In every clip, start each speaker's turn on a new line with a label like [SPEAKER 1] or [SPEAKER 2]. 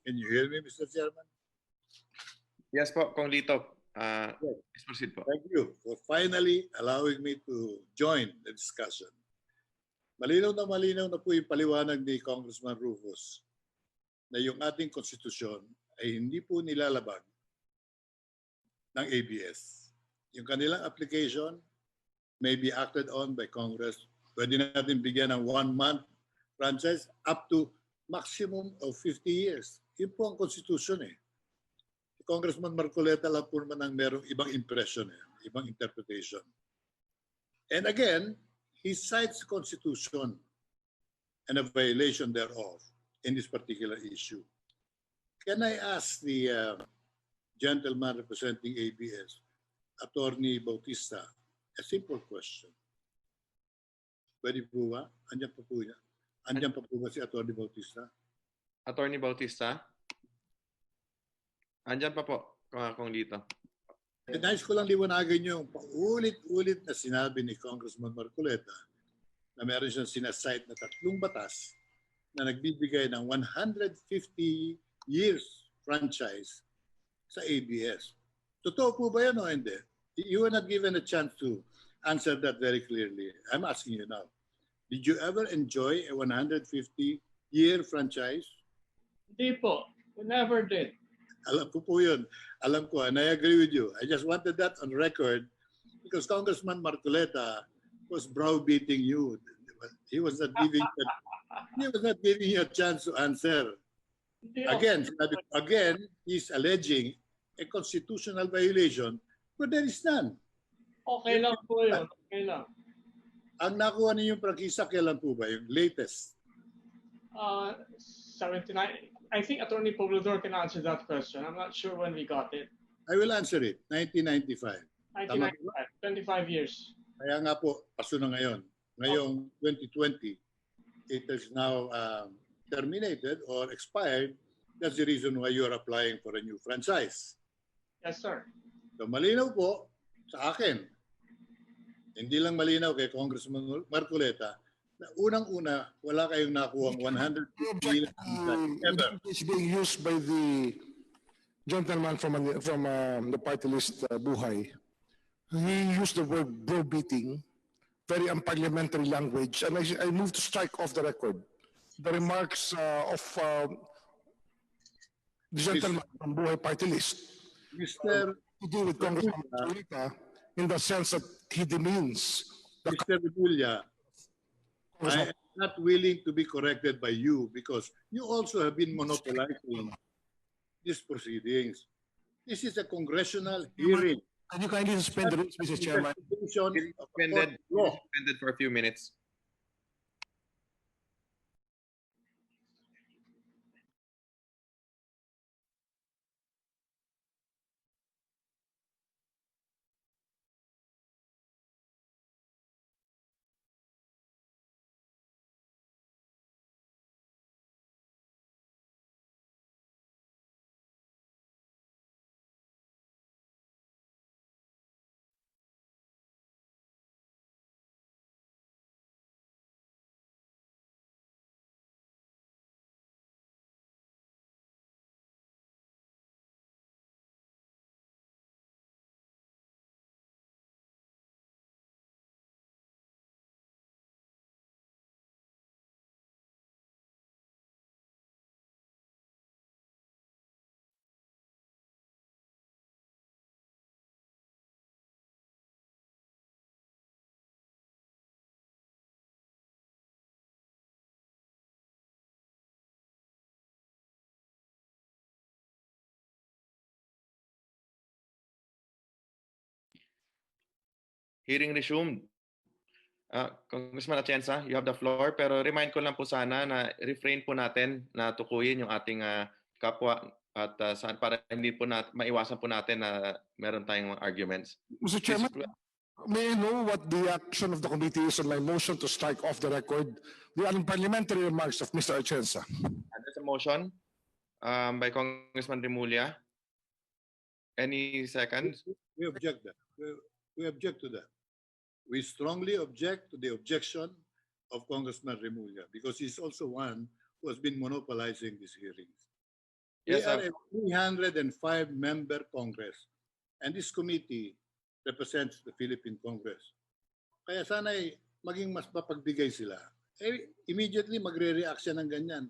[SPEAKER 1] Can you hear me, Mr. Chairman?
[SPEAKER 2] Yes po, Kong Lito.
[SPEAKER 1] Yes.
[SPEAKER 2] Please proceed po.
[SPEAKER 1] Thank you for finally allowing me to join the discussion. Malinaw na po yung paliwanag ni Congressman Rufus na yung ating konstitusyon ay hindi po nilalabag ng ABS. Yung kanilang application may be acted on by Congress. Pwede natin bigyan ng 1 month franchise up to maximum of 50 years. Yun po ang konstitusyon eh. Congressman Marcoleta lang po naman ang merong ibang impression, ibang interpretation. And again, he cites the Constitution and a violation thereof in this particular issue. Can I ask the gentleman representing ABS, Attorney Bautista, a simple question? Pwede po ba? Andiyan pa po niya. Andiyan pa po ba si Attorney Bautista?
[SPEAKER 2] Attorney Bautista? Andyan pa po, Kong Lito.
[SPEAKER 1] Nais ko lang liwanagan yung paulit-ulit na sinabi ni Congressman Marcoleta na meron siyang sinasite na 3 batas na nagbibigay ng 150 years franchise sa ABS. Totoo po ba yan o hindi? You were not given a chance to answer that very clearly. I'm asking you now. Did you ever enjoy a 150-year franchise?
[SPEAKER 3] Hindi po. We never did.
[SPEAKER 1] Alam ko po yun. Alam ko, and I agree with you. I just wanted that on record because Congressman Marcoleta was browbeating you. He was not giving you a chance to answer. Again, he's alleging a constitutional violation, but there is none.
[SPEAKER 3] Okay lang po yun. Okay lang.
[SPEAKER 1] Ang nakuha ninyong prangkisa, kailan po ba? Yung latest?
[SPEAKER 3] 79. I think Attorney Poblador can answer that question. I'm not sure when we got it.
[SPEAKER 1] I will answer it. 1995.
[SPEAKER 3] 1995. 25 years.
[SPEAKER 1] Kaya nga po, paso na ngayon. Ngayong 2020, it is now terminated or expired. That's the reason why you're applying for a new franchise.
[SPEAKER 3] Yes, sir.
[SPEAKER 1] So malinaw po sa akin, hindi lang malinaw kay Congressman Marcoleta, na unang-una, wala kayong nakuha 100 billion ever.
[SPEAKER 4] It's being used by the gentleman from the party list, Buhay. He used the word bro-beating, very unparliamentary language, and I move to strike off the record the remarks of the gentleman from Buhay party list.
[SPEAKER 1] Mr.
[SPEAKER 4] To do with Congressman Marcoleta in the sense that he demeans the
[SPEAKER 1] Mr. Remulla, I am not willing to be corrected by you because you also have been monopolizing these proceedings. This is a congressional hearing.
[SPEAKER 4] Can you kindly suspend the rules, Mr. Chairman?
[SPEAKER 2] Suspended for a few minutes. Hearing resumed. Congressman Atienza, you have the floor. Pero remind ko lang po sana na refrain po natin na tukuyin yung ating kapwa at para hindi po maiwasan po natin na meron tayong arguments.
[SPEAKER 4] Mr. Chairman, may I know what the action of the committee is on my motion to strike off the record the unparliamentary remarks of Mr. Atienza?
[SPEAKER 2] There's a motion by Congressman Remulla. Any seconds?
[SPEAKER 1] We object that. We object to that. We strongly object to the objection of Congressman Remulla because he's also one who has been monopolizing these hearings. We
[SPEAKER 2] Yes,
[SPEAKER 1] are a 305-member Congress. And this committee represents the Philippine Congress. Kaya sana'y maging mas mapagbigay sila. Immediately magre-react siya ng ganyan.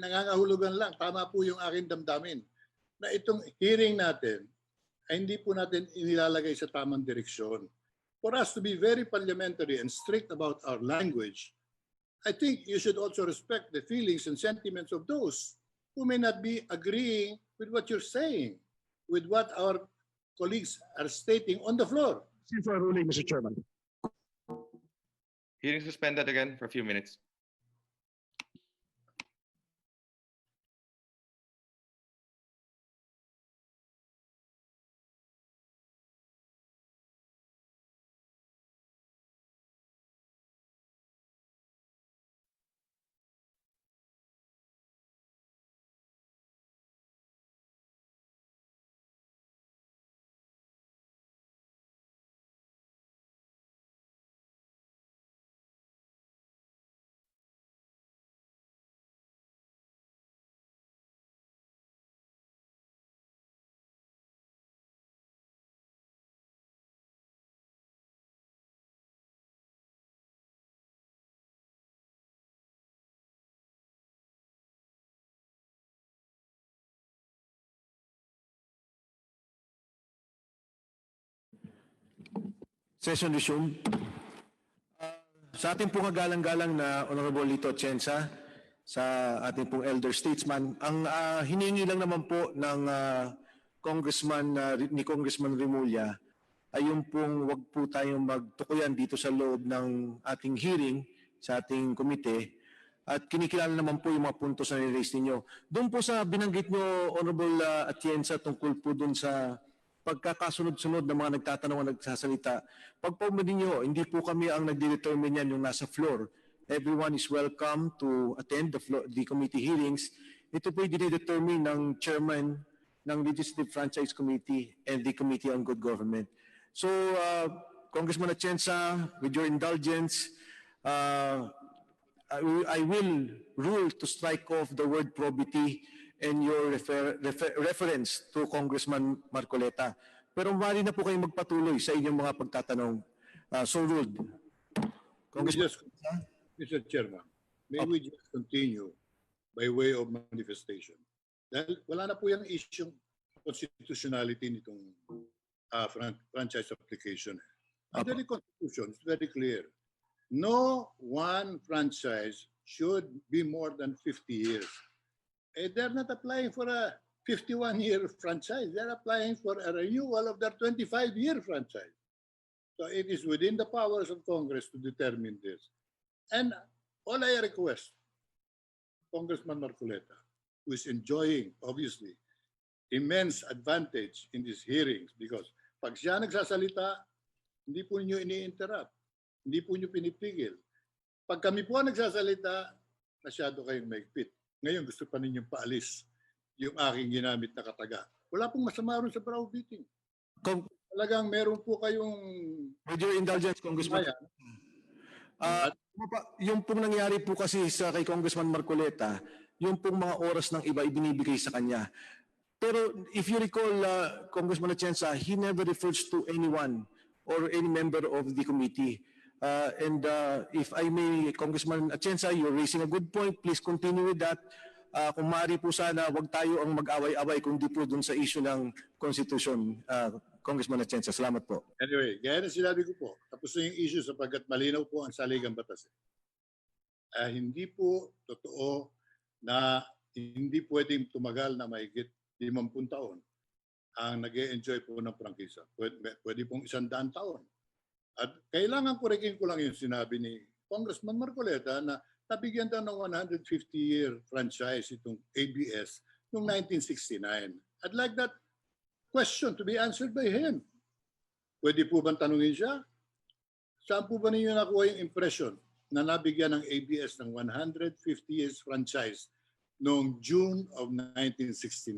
[SPEAKER 1] Nangangahulugan lang. Tama po yung aking damdamin. Na itong hearing natin ay hindi po natin inilalagay sa tamang direksyon. For us to be very parliamentary and strict about our language, I think you should also respect the feelings and sentiments of those who may not be agreeing with what you're saying, with what our colleagues are stating on the floor.
[SPEAKER 4] For a ruling, Mr. Chairman.
[SPEAKER 2] Hearing suspended again for a few minutes.
[SPEAKER 5] Session resumed. Sa ating pong galang-galang na Honorable Lito Atienza, sa ating pong elder statesman, ang hiningi lang naman po ng ni Congressman Remulla ay yung pong wag po tayong magtukuyan dito sa loob ng ating hearing sa ating komite at kinikilala naman po yung mga puntos na niraise ninyo. Doon po sa binanggit nyo, Honorable Atienza, tungkol po doon sa pagkakasunod-sunod ng mga nagtatanong at nagsasalita. Pag po ninyo, hindi po kami ang nagde-determine yan yung nasa floor. Everyone is welcome to attend the committee hearings. Ito po yung dinedetermine ng chairman ng Legislative Franchise Committee and the Committee on Good Government. So, Congressman Atienza, with your indulgence, I will rule to strike off the word probity and your reference to Congressman Marcoleta. Pero maaari na po kayong magpatuloy sa inyong mga pagtatanong. So ruled.
[SPEAKER 1] Mr. Chairman, may we just continue by way of manifestation? Dahil wala na po yung issue constitutionality nitong franchise application. Under the Constitution, it's very clear. No one franchise should be more than 50 years. They're not applying for a 51-year franchise. They're applying for a renewal of their 25-year franchise. So it is within the powers of Congress to determine this. And all I request, Congressman Marcoleta, who is enjoying, obviously, immense advantage in these hearings because pag siya nagsasalita, hindi po niyo ini-interrupt. Hindi po niyo pinipigil. Pag kami po nagsasalita, masyado kayong maigpit. Ngayon, gusto pa ninyong paalis yung aking ginamit na kataga. Wala pong masama rin sa browbeating. Talagang meron po kayong...
[SPEAKER 5] With your indulgence, Congressman. Yung pong nangyari po kasi kay Congressman Marcoleta, yung pong mga oras ng iba ibinibigay sa kanya. Pero if you recall, Congressman Atienza, he never refers to anyone or any member of the committee. And if I may, Congressman Atienza, you're raising a good point. Please continue with that. Kung maaari po sana, wag tayo ang mag-away-away kundi po dun sa issue ng Constitution. Congressman Atienza, salamat po.
[SPEAKER 1] Anyway, gaya na sinabi ko po, tapos na yung issue sapagkat malinaw po ang saligang batas. Hindi po totoo na hindi pwedeng tumagal na mahigit 50 taon ang nag-e-enjoy po ng prangkisa. Pwede pong 100 taon. At kailangan korekin ko lang yung sinabi ni Congressman Marcoleta na nabigyan daw ng 150-year franchise itong ABS noong 1969. I'd like that question to be answered by him. Pwede po bang tanungin siya? Saan po ba ninyo nakuha yung impression na nabigyan ng ABS ng 150 years franchise noong June of 1969?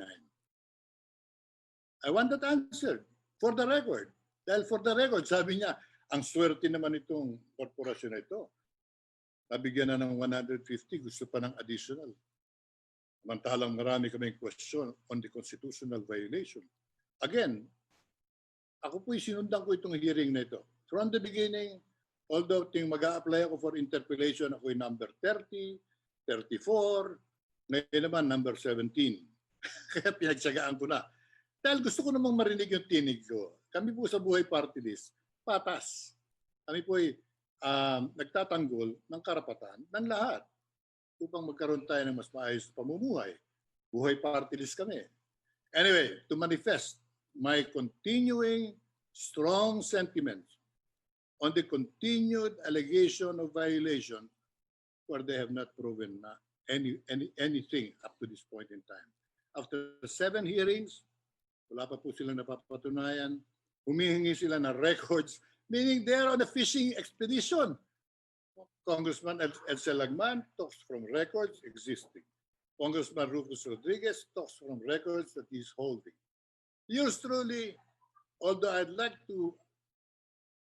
[SPEAKER 1] I want that answered for the record. Dahil for the record, sabi niya, ang swerte naman itong korporasyon na ito. Nabigyan na ng 150, gusto pa ng additional. Samantalang marami kaming question on the constitutional violation. Again, ako po'y sinundan ko itong hearing na ito. From the beginning, although mag-a-apply ako for interpellation, ako'y number 30, 34, ngayon naman number 17. Kaya pinagsagaan ko na. Dahil gusto ko namang marinig yung tinig ko. Kami po sa Buhay Party List, patas. Kami po ay nagtatanggol ng karapatan ng lahat upang magkaroon tayo ng mas maayos na pamumuhay. Buhay Party List kami. Anyway, to manifest my continuing strong sentiments on the continued allegation of violation where they have not proven anything up to this point in time. After 7 hearings, wala pa po silang napapatunayan. Humihingi sila ng records, meaning they're on a fishing expedition. Congressman Edsel Lagman talks from records existing. Congressman Rufus Rodriguez talks from records that he's holding. Yours truly, although I'd like to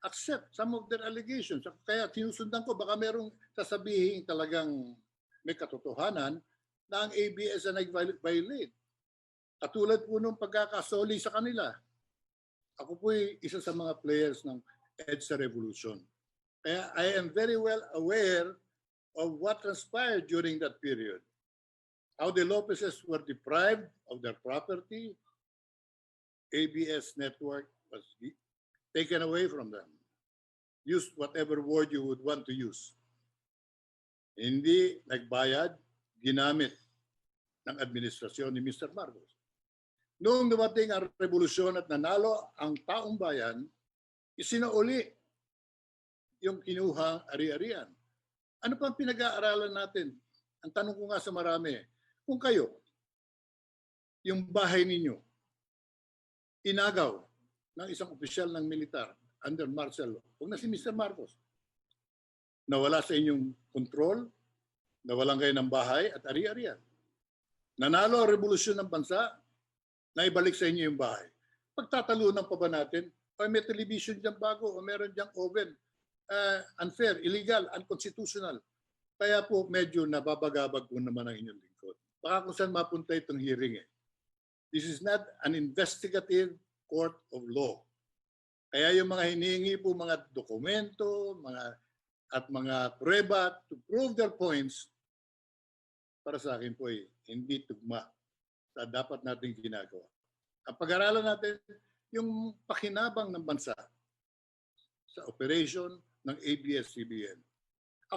[SPEAKER 1] accept some of their allegations, kaya sinusundan ko, baka merong sasabihin talagang may katotohanan na ang ABS na nag-violate. Katulad po nung pagkakasoli sa kanila. Ako po'y isa sa mga players ng EDSA Revolution. Kaya I am very well aware of what transpired during that period. How the Lopezes were deprived of their property, ABS network was taken away from them. Use whatever word you would want to use. Hindi nagbayad, ginamit ng administrasyon ni Mr. Marcos. Noong dumating ang revolusyon at nanalo ang taong bayan, isinauli yung kinuhang ari-arian. Ano pang pinag-aaralan natin? Ang tanong ko nga sa marami, kung kayo, yung bahay ninyo, inagaw ng isang opisyal ng militar under martial law, huwag na si Mr. Marcos, nawala sa inyong kontrol, nawalan kayo ng bahay at ari-arian. Nanalo ang revolusyon ng bansa, naibalik sa inyo yung bahay. Pagtatalunan pa ba natin? O may television dyan bago, o meron dyan oven. Unfair, illegal, unconstitutional. Kaya po medyo nababagabag po naman ang inyong lingkod. Baka kung saan mapunta itong hearing eh. This is not an investigative court of law. Kaya yung mga hinihingi po mga dokumento, mga prueba to prove their points, para sa akin po ay hindi tugma sa dapat nating ginagawa. Ang pag-aralan natin yung pakinabang ng bansa sa operation ng ABS-CBN.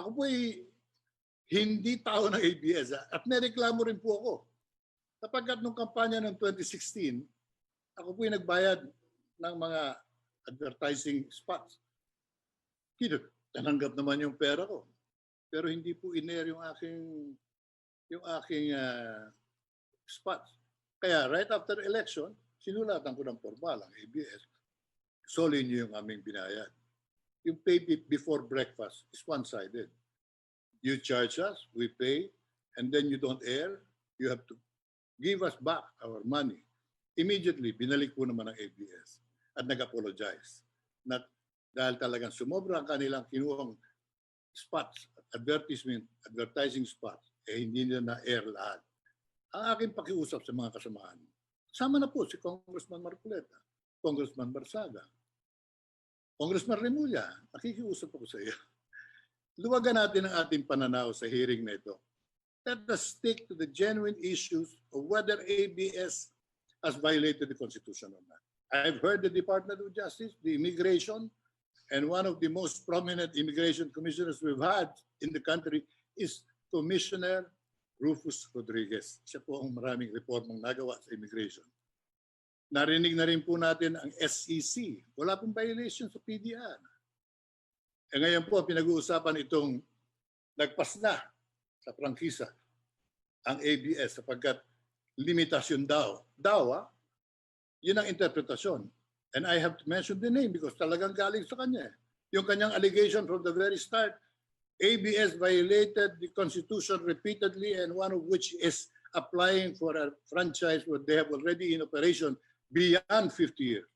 [SPEAKER 1] Ako po ay hindi tao ng ABS at may reklamo rin po ako. Sapagkat nung kampanya ng 2016, ako po ay nagbayad ng mga advertising spots. Tananggap naman yung pera ko. Pero hindi po in-air yung aking spots. Kaya right after election, sinulatan ko ng formal ang ABS. Soli niyo yung aming binayad. Yung pay before breakfast is one-sided. You charge us, we pay, and then you don't air, you have to give us back our money. Immediately, binalik po naman ng ABS at nag-apologize. Dahil talagang sumobra ang kanilang kinuhang spots, advertising spots, hindi nila na-air lahat. Ang aking pakiusap sa mga kasamahan, sama na po si Congressman Marcoleta, Congressman Barsaga, Congressman Remulla, nakikiusap ako sa iyo. Luwagan natin ang ating pananaw sa hearing na ito. Let us stick to the genuine issues of whether ABS has violated the Constitution or not. I've heard the Department of Justice, the immigration, and one of the most prominent immigration commissioners we've had in the country is Commissioner Rufus Rodriguez. Siya po ang maraming reformang nagawa sa immigration. Narinig na rin po natin ang SEC. Wala pong violation sa PDR. Ngayon po, pinag-uusapan itong nagpas na sa prangkisa ang ABS sapagkat limitasyon daw. Yun ang interpretasyon. And I have to mention the name because talagang galing sa kanya. Yung kanyang allegation from the very start, ABS violated the Constitution repeatedly and one of which is applying for a franchise where they have already in operation beyond 50 years.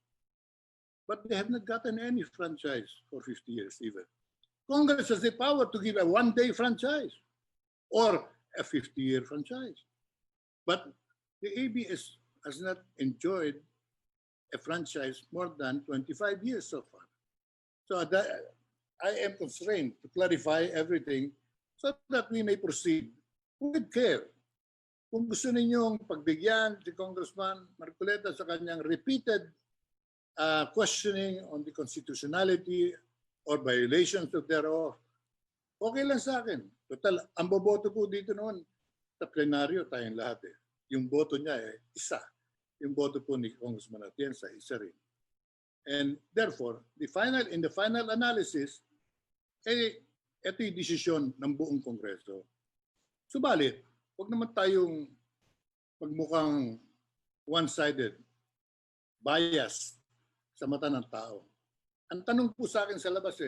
[SPEAKER 1] But they have not gotten any franchise for 50 years even. Congress has the power to give a one-day franchise or a 50-year franchise. But the ABS has not enjoyed a franchise more than 25 years so far. So that, I am constrained to clarify everything so that we may proceed with care. Kung gusto ninyong pagbigyan si Congressman Marcoleta sa kanyang repeated questioning on the constitutionality or violations of thereof, okay lang sa akin. Total, ang boboto po dito noon sa plenaryo tayong lahat eh. Yung boto niya isa. Yung boto po ni Congressman Atienza, isa rin. And therefore, in the final analysis, ito yung desisyon ng buong Kongreso. Subalit, huwag naman tayong magmukhang one-sided, bias sa mata ng tao. Ang tanong po sa akin sa labas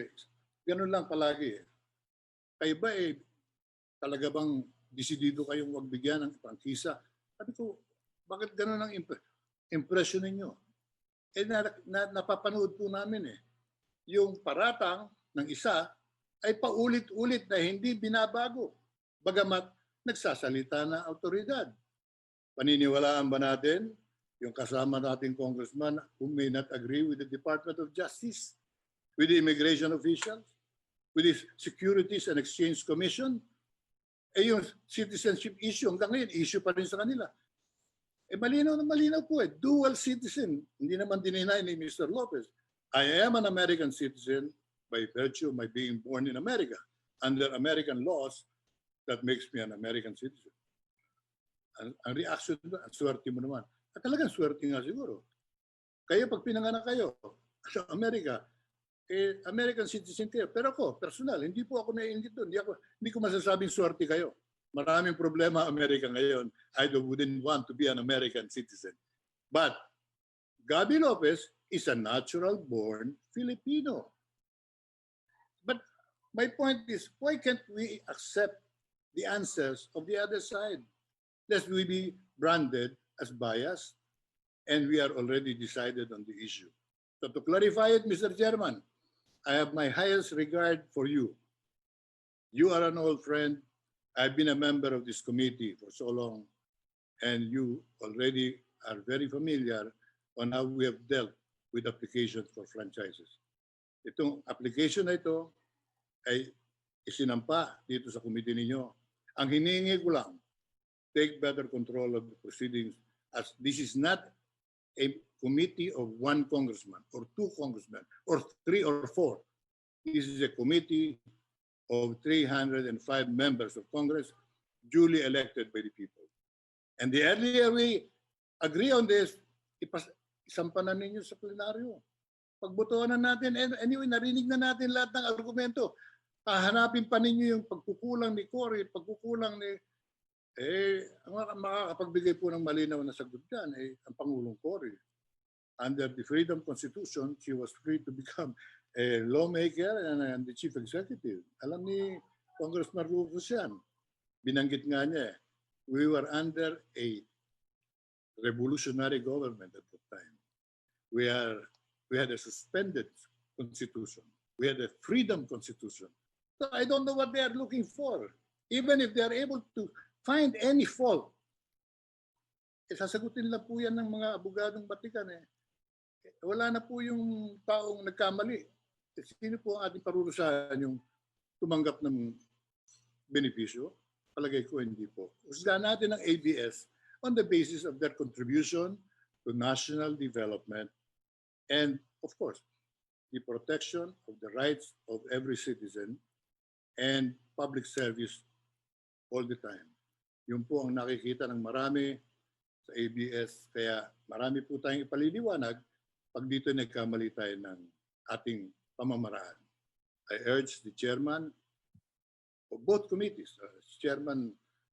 [SPEAKER 1] ganun lang palagi Kayo ba talaga bang desidido kayong wag bigyan ng prangkisa? Sabi ko, bakit ganun ang impression ninyo? Napapanood po namin yung paratang ng isa ay paulit-ulit na hindi binabago. Bagamat nagsasalita na autoridad. Paniniwalaan ba natin yung kasama nating congressman who may not agree with the Department of Justice, with the immigration officials, with the Securities and Exchange Commission? Yung citizenship issue, hanggang ngayon, issue pa rin sa kanila. Malinaw na malinaw po dual citizen. Hindi naman dininay ni Mr. Lopez. I am an American citizen by virtue of my being born in America. Under American laws, that makes me an American citizen. Ang reaction doon, ang swerte mo naman. At talagang swerte nga siguro. Kayo, pag pinanganak kayo sa Amerika, American citizen kayo. Pero ako, personal, hindi po ako naiingit doon. Hindi ko masasabing swerte kayo. Maraming problema Amerika ngayon. I wouldn't want to be an American citizen. But Gabby Lopez is a natural-born Filipino. But my point is, why can't we accept the answers of the other side? Lest we be branded as biased, and we are already decided on the issue. So to clarify it, Mr. Chairman, I have my highest regard for you. You are an old friend. I've been a member of this committee for so long, and you already are very familiar on how we have dealt with applications for franchises. Itong application na ito ay isinampa dito sa committee ninyo. Ang hinihingi ko lang, take better control of the proceedings, as this is not a committee of one congressman or two congressmen or 3 or 4. This is a committee of 305 members of Congress duly elected by the people. And the earlier we agree on this, isampa na ninyo sa plenaryo. Pagbotohan na natin, anyway, narinig na natin lahat ng argumento. Hahanapin pa ninyo yung pagkukulang ni Cory, pagkukulang ni ang makakapagbigay po ng malinaw na sagot dyan ang Pangulong Cory. Under the Freedom Constitution, she was free to become a lawmaker and the chief executive. Alam ni Congressman Rufus yan. Binanggit nga niya, we were under a revolutionary government at that time. We had a suspended constitution. We had a freedom constitution. So I don't know what they are looking for. Even if they are able to find any fault, sasagutin lang po yan ng mga abogadong batikan. Wala na po yung taong nagkamali. Sino po ang ating parurusahan yung tumanggap ng benepisyo? Palagay ko hindi po. Usgahan natin ang ABS on the basis of their contribution to national development and, of course, the protection of the rights of every citizen and public service all the time. Yun po ang nakikita ng marami sa ABS. Kaya marami po tayong ipaliliwanag pag dito nagkamali tayo ng ating pamamaraan. I urge the chairman of both committees, Chairman